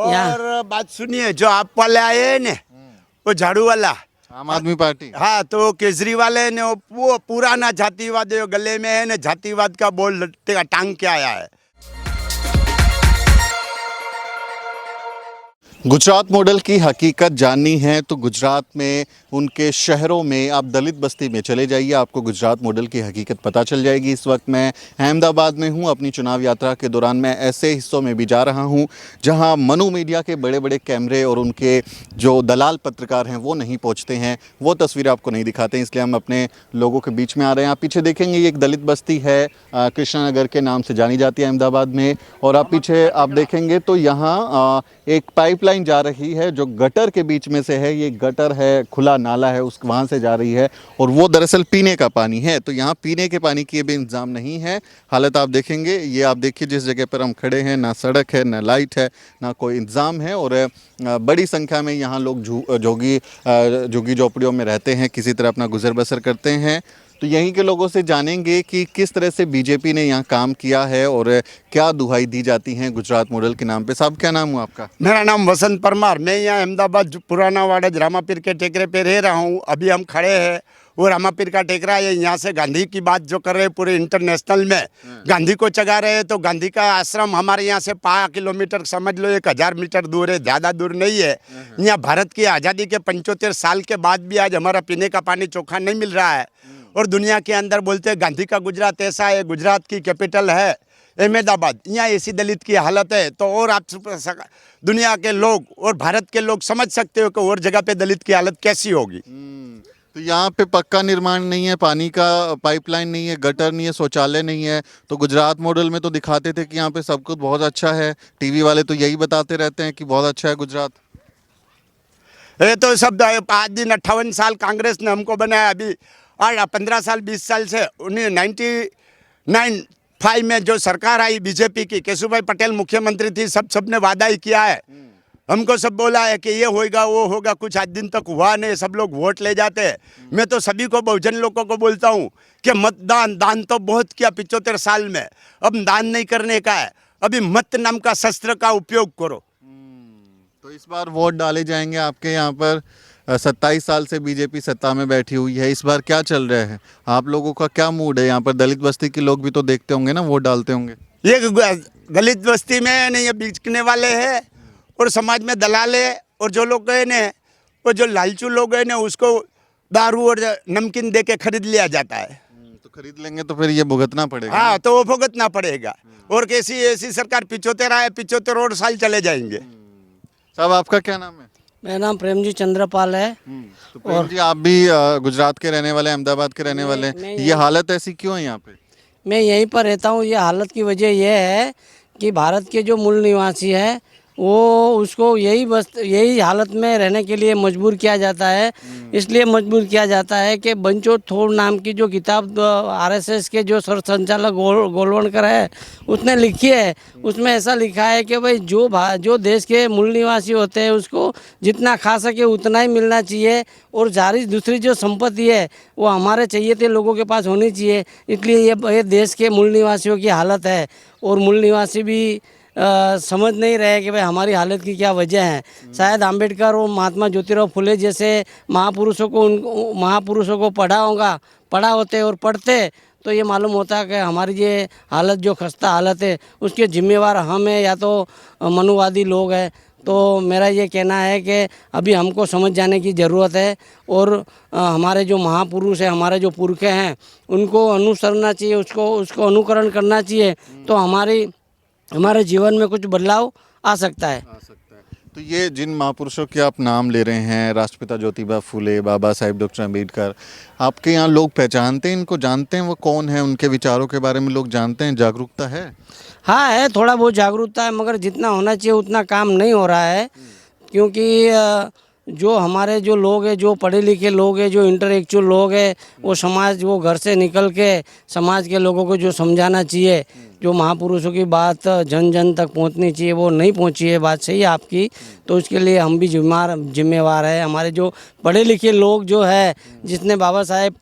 और बात सुनिए, जो आप वाले आए हैं ना, वो झाड़ू वाला आम आदमी पार्टी। हाँ, तो केजरीवाल है ने वो पुराना जातिवाद है, गले में है ना जातिवाद का बोल टांग के आया है। गुजरात मॉडल की हकीकत जाननी है तो गुजरात में उनके शहरों में आप दलित बस्ती में चले जाइए, आपको गुजरात मॉडल की हकीकत पता चल जाएगी। इस वक्त मैं अहमदाबाद में हूं। अपनी चुनाव यात्रा के दौरान मैं ऐसे हिस्सों में भी जा रहा हूं जहां मनु मीडिया के बड़े बड़े कैमरे और उनके जो दलाल पत्रकार हैं वो नहीं पहुंचते हैं, वो तस्वीरें आपको नहीं दिखाते हैं, इसलिए हम अपने लोगों के बीच में आ रहे हैं। आप पीछे देखेंगे ये एक दलित बस्ती है, कृष्णा नगर के नाम से जानी जाती है अहमदाबाद में। और आप पीछे आप देखेंगे तो यहाँ एक पाइपलाइन जा रही है जो गटर के बीच में से है। ये गटर है, खुला नाला है, उस वहाँ से जा रही है और वो दरअसल पीने का पानी है। तो यहाँ पीने के पानी की भी इंतज़ाम नहीं है। हालत आप देखेंगे, ये आप देखिए जिस जगह पर हम खड़े हैं, ना सड़क है, ना लाइट है, ना कोई इंतज़ाम है। और बड़ी संख्या में यहाँ लोग झुग्गी झोपड़ियों में रहते हैं, किसी तरह अपना गुजर बसर करते हैं। तो यहीं के लोगों से जानेंगे कि किस तरह से बीजेपी ने यहाँ काम किया है और क्या दुहाई दी जाती हैं गुजरात मॉडल के नाम पे। साहब, क्या नाम हुआ आपका? मेरा नाम वसंत परमार। मैं यहाँ अहमदाबाद पुराना वाड़ज रामापीर के टेकरे पे रह रहा हूँ। अभी हम खड़े हैं, वो रामापीर का टेकरा है। यहाँ से गांधी की बात जो कर रहे हैं पूरे इंटरनेशनल में, गांधी को चगा रहे हैं। तो गांधी का आश्रम हमारे यहाँ से 5 किलोमीटर, समझ लो 1000 मीटर दूर है, ज़्यादा दूर नहीं है। यहाँ भारत की आज़ादी के 75 साल के बाद भी आज हमारा पीने का पानी चोखा नहीं मिल रहा है। और दुनिया के अंदर बोलते हैं गांधी का गुजरात ऐसा है, गुजरात की कैपिटल है अहमदाबाद। यहाँ ऐसी दलित की हालत है तो और आप दुनिया के लोग और भारत के लोग समझ सकते हो कि और जगह पे दलित की हालत कैसी होगी। तो यहाँ पे पक्का निर्माण नहीं है, पानी का पाइपलाइन नहीं है, गटर नहीं है, शौचालय नहीं है। तो गुजरात मॉडल में तो दिखाते थे कि यहाँ पे सब कुछ बहुत अच्छा है, टीवी वाले तो यही बताते रहते हैं कि बहुत अच्छा है गुजरात। ये तो सब आज दिन 58 साल कांग्रेस ने हमको बनाया। अभी 15 साल 20 साल से 1995 में जो सरकार आई बीजेपी की, केशुभाई पटेल मुख्यमंत्री थी, सबने वादा ही किया है, हमको सब बोला है कि ये होगा वो होगा, कुछ आज दिन तक हुआ नहीं। सब लोग वोट ले जाते हैं। मैं तो सभी को, बहुजन लोगों को बोलता हूँ कि मतदान, दान तो बहुत किया 75 साल में, अब दान नहीं करने का है, अभी मत नाम का शस्त्र का उपयोग करो। तो इस बार वोट डाले जाएंगे आपके यहाँ पर। 27 साल से बीजेपी सत्ता में बैठी हुई है, इस बार क्या चल रहा है? आप लोगों का क्या मूड है यहाँ पर? दलित बस्ती के लोग भी तो देखते होंगे ना, वोट डालते होंगे। ये दलित बस्ती में नहीं, ये बेचने वाले हैं और समाज में दलाल है। और जो लोग गए ने, वो जो लालचू लोग गए ने, उसको दारू और नमकीन दे के खरीद लिया जाता है। तो खरीद लेंगे तो फिर ये भुगतना पड़ेगा। हाँ, तो वो भुगतना पड़ेगा। और कैसी ऐसी सरकार 75 आए, 75 और साल चले जाएंगे। साहब, आपका क्या नाम है? मेरा नाम प्रेमजी चंद्रपाल है। तो प्रेम जी, आप भी गुजरात के रहने वाले, अहमदाबाद के रहने वाले हैं, ये हालत ऐसी क्यों है यहाँ पे? मैं यहीं पर रहता हूँ। ये हालत की वजह यह है कि भारत के जो मूल निवासी है वो उसको यही हालत में रहने के लिए मजबूर किया जाता है। इसलिए मजबूर किया जाता है कि बंचो थोड़ नाम की जो किताब आरएसएस के जो सर संचालक गोलवलकर है उसने लिखी है, उसमें ऐसा लिखा है कि भाई जो देश के मूल निवासी होते हैं उसको जितना खा सके उतना ही मिलना चाहिए, और दूसरी जो संपत्ति है वो हमारे चाहिए थे लोगों के पास होनी चाहिए। इसलिए ये देश के मूल निवासियों की हालत है। और मूल निवासी भी समझ नहीं रहे कि भाई हमारी हालत की क्या वजह है। शायद अंबेडकर और महात्मा ज्योतिराव फुले जैसे महापुरुषों को पढ़ा होते और पढ़ते तो ये मालूम होता कि हमारी ये हालत जो खस्ता हालत है उसके जिम्मेवार हम हैं या तो मनुवादी लोग हैं। तो मेरा ये कहना है कि अभी हमको समझ जाने की ज़रूरत है और हमारे जो महापुरुष हैं, हमारे जो पुरखे हैं, उनको अनुसरना चाहिए, उसको अनुकरण करना चाहिए। तो हमारे जीवन में कुछ बदलाव आ सकता है। तो ये जिन महापुरुषों के आप नाम ले रहे हैं, राष्ट्रपिता ज्योतिबा फूले, बाबा साहेब डॉक्टर अम्बेडकर, आपके यहाँ लोग पहचानते हैं इनको, जानते हैं वो कौन है, उनके विचारों के बारे में लोग जानते हैं, जागरूकता है? हाँ है, थोड़ा बहुत जागरूकता है, मगर जितना होना चाहिए उतना काम नहीं हो रहा है। क्योंकि जो हमारे जो लोग हैं, जो पढ़े लिखे लोग हैं, जो इंटेलेक्चुअल लोग हैं, वो समाज, वो घर से निकल के समाज के लोगों को जो समझाना चाहिए, जो महापुरुषों की बात जन जन तक पहुंचनी चाहिए, वो नहीं पहुंची है। बात सही है आपकी। तो उसके लिए हम भी जिम्मेवार है। हमारे जो पढ़े लिखे लोग जो है, जिसने बाबा साहेब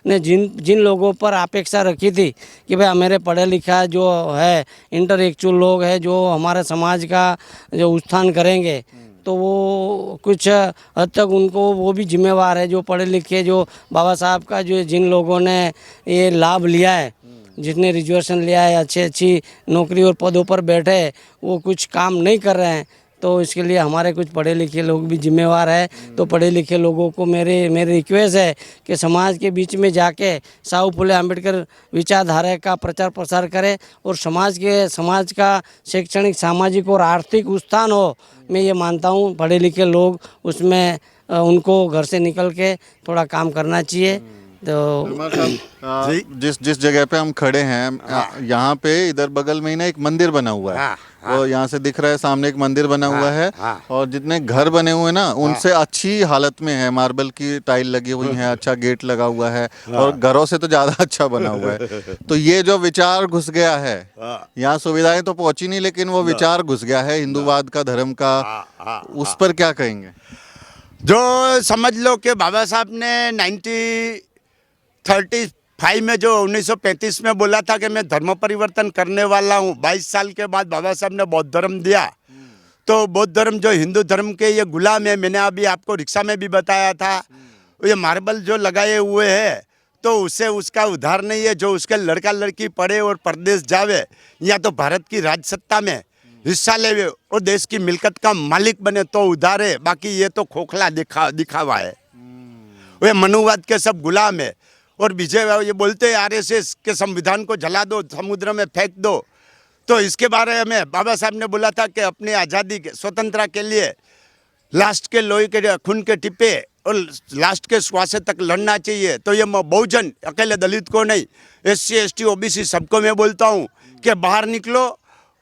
ने जिन लोगों पर अपेक्षा रखी थी कि भाई मेरे पढ़े लिखा जो है इंटेलेक्चुअल लोग हैं, जो हमारे समाज का जो उत्थान करेंगे, तो वो कुछ हद तक उनको वो भी जिम्मेवार है। जो पढ़े लिखे, जो बाबा साहब का जो जिन लोगों ने ये लाभ लिया है, जिसने रिजर्वेशन लिया है, अच्छी नौकरी और पदों पर बैठे, वो कुछ काम नहीं कर रहे हैं। तो इसके लिए हमारे कुछ पढ़े लिखे लोग भी जिम्मेवार है। तो पढ़े लिखे लोगों को मेरी रिक्वेस्ट है कि समाज के बीच में जाके साहू फुले अम्बेडकर विचारधारा का प्रचार प्रसार करें और समाज का शैक्षणिक, सामाजिक और आर्थिक उत्थान हो। मैं ये मानता हूँ पढ़े लिखे लोग उसमें उनको घर से निकल के थोड़ा काम करना चाहिए। तो जिस जगह पे हम खड़े हैं, यहाँ पे इधर बगल में ही ना एक मंदिर बना हुआ है। तो यहाँ से दिख रहा है सामने एक मंदिर बना हुआ है। और जितने घर बने हुए हैं ना, उनसे अच्छी हालत में है। मार्बल की टाइल लगी हुई है, अच्छा गेट लगा हुआ है, और घरों से तो ज्यादा अच्छा बना हुआ है। तो ये जो विचार घुस गया है, यहाँ सुविधाएं तो पहुंची नहीं, लेकिन वो विचार घुस गया है हिंदूवाद का, धर्म का। उस पर क्या कहेंगे? जो समझ लो कि बाबा साहब ने 1935 में जो 1935 में बोला था कि मैं धर्म परिवर्तन करने वाला हूँ, 22 साल के बाद बाबा साहब ने बौद्ध धर्म दिया। तो बौद्ध धर्म जो हिंदू धर्म के ये गुलाम है, मैंने अभी आपको रिक्शा में भी बताया था, ये मार्बल जो लगाए हुए है, तो उससे उसका उद्धार नहीं है। जो उसके लड़का लड़की पढ़े और परदेश जावे, या तो भारत की राज सत्ता में हिस्सा लेवे और देश की मिल्कत का मालिक बने तो उद्धार है। बाकी ये तो खोखला दिखावा है। वे मनुवाद के सब गुलाम है। और विजय ये बोलते हैं आरएसएस के संविधान को जला दो, समुद्र में फेंक दो। तो इसके बारे में बाबा साहब ने बोला था कि अपनी आज़ादी के, स्वतंत्रता के लिए लास्ट के लोहे के खून के टिप्पे और लास्ट के श्वास तक लड़ना चाहिए। तो ये बहुजन, अकेले दलित को नहीं, SC ST OBC सबको मैं बोलता हूँ कि बाहर निकलो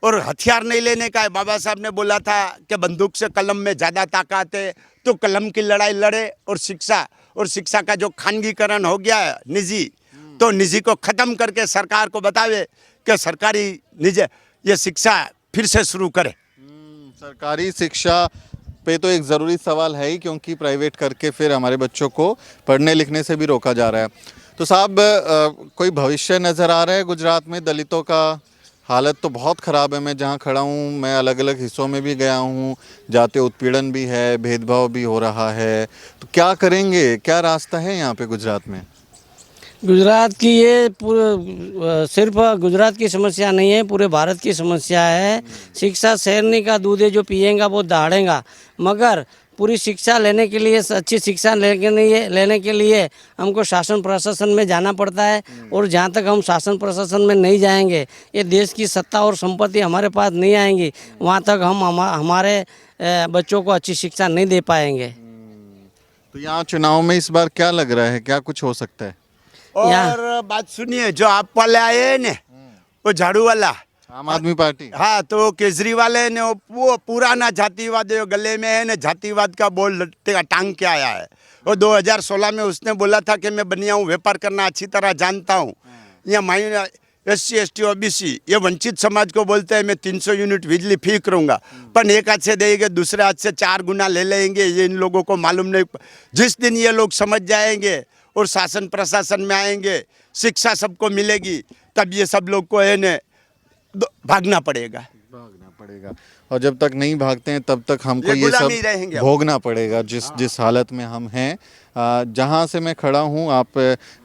और हथियार नहीं लेने का है। बाबा साहब ने बोला था कि बंदूक से कलम में ज़्यादा ताकत है, तो कलम की लड़ाई लड़े। और शिक्षा का जो खानगीकरण हो गया है निजी, तो निजी को ख़त्म करके सरकार को बतावे कि सरकारी निजी ये शिक्षा फिर से शुरू करे। सरकारी शिक्षा पे तो एक ज़रूरी सवाल है ही, क्योंकि प्राइवेट करके फिर हमारे बच्चों को पढ़ने लिखने से भी रोका जा रहा है। तो साहब, कोई भविष्य नज़र आ रहा है गुजरात में? दलितों का हालत तो बहुत ख़राब है। मैं जहाँ खड़ा हूँ, मैं अलग अलग हिस्सों में भी गया हूँ, जाते उत्पीड़न भी है, भेदभाव भी हो रहा है। तो क्या करेंगे? क्या रास्ता है यहाँ पे गुजरात में? गुजरात की ये सिर्फ गुजरात की समस्या नहीं है, पूरे भारत की समस्या है। शिक्षा शेरनी का दूध है, जो पिएगा वो दहाड़ेगा। मगर पूरी शिक्षा लेने के लिए, अच्छी शिक्षा लेने के लिए हमको शासन प्रशासन में जाना पड़ता है। और जहाँ तक हम शासन प्रशासन में नहीं जाएंगे, ये देश की सत्ता और संपत्ति हमारे पास नहीं आएंगी, वहाँ तक हम हमारे बच्चों को अच्छी शिक्षा नहीं दे पाएंगे। तो यहाँ चुनाव में इस बार क्या लग रहा है, क्या कुछ हो सकता है? और बात सुनिए, जो आप वाले आए हैं ना, वो झाड़ू वाला, आम आदमी पार्टी, हाँ, तो केजरीवाल है ने वो पुराना जातिवाद है, गले में है ना जातिवाद का बोल टांग के आया है। और 2016 में उसने बोला था कि मैं बनिया हूँ, व्यापार करना अच्छी तरह जानता हूँ। यहाँ SC ST OBC ये वंचित समाज को बोलते हैं मैं 300 यूनिट बिजली फ्री करूँगा, पर एक हाथ से देंगे, दूसरे हाथ से 4 गुना ले लेंगे। ये इन लोगों को मालूम नहीं। जिस दिन ये लोग समझ जाएंगे और शासन प्रशासन में आएंगे, शिक्षा सबको मिलेगी, तब ये सब लोग को है न भागना पड़ेगा। और जब तक नहीं भागते हैं तब तक हमको ये सब भोगना पड़ेगा, जिस हालत में हम हैं। जहाँ से मैं खड़ा हूँ, आप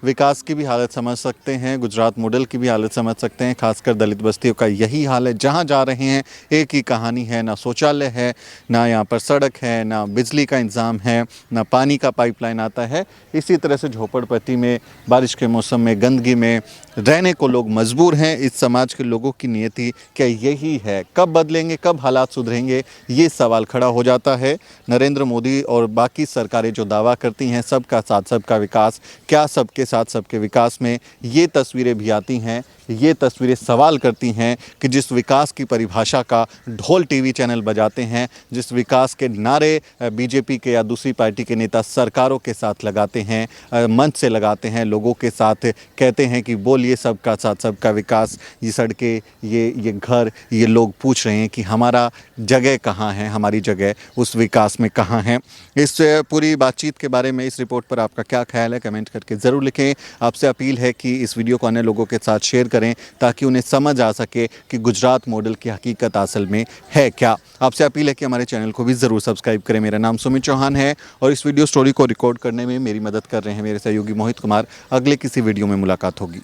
विकास की भी हालत समझ सकते हैं, गुजरात मॉडल की भी हालत समझ सकते हैं। खासकर दलित बस्तियों का यही हाल है। जहाँ जा रहे हैं एक ही कहानी है, ना शौचालय है, ना यहाँ पर सड़क है, ना बिजली का इंतज़ाम है, ना पानी का पाइपलाइन आता है। इसी तरह से झोपड़पट्टी में, बारिश के मौसम में, गंदगी में रहने को लोग मजबूर हैं। इस समाज के लोगों की नियति क्या यही है? कब बदलेंगे, कब हालात सुधरेंगे, ये सवाल खड़ा हो जाता है। नरेंद्र मोदी और बाकी सरकारें जो दावा करती हैं सबका साथ सबका विकास, क्या सबके साथ सबके विकास में ये तस्वीरें भी आती हैं? ये तस्वीरें सवाल करती हैं कि जिस विकास की परिभाषा का ढोल टीवी चैनल बजाते हैं, जिस विकास के नारे बीजेपी के या दूसरी पार्टी के नेता सरकारों के साथ लगाते हैं, मंच से लगाते हैं, लोगों के साथ कहते हैं कि बोलिए सबका साथ सबका विकास, ये सड़कें, ये घर, ये लोग पूछ रहे हैं कि हमारा जगह कहाँ है, हमारी जगह उस विकास में कहाँ है। इस पूरी बातचीत के बारे में, इस रिपोर्ट पर आपका क्या ख्याल है, कमेंट करके ज़रूर लिखें। आपसे अपील है कि इस वीडियो को अन्य लोगों के साथ शेयर करें ताकि उन्हें समझ आ सके कि गुजरात मॉडल की हकीकत असल में है क्या। आपसे अपील है कि हमारे चैनल को भी ज़रूर सब्सक्राइब करें। मेरा नाम सुमित चौहान है और इस वीडियो स्टोरी को रिकॉर्ड करने में मेरी मदद कर रहे हैं मेरे सहयोगी मोहित कुमार। अगले किसी वीडियो में मुलाकात होगी।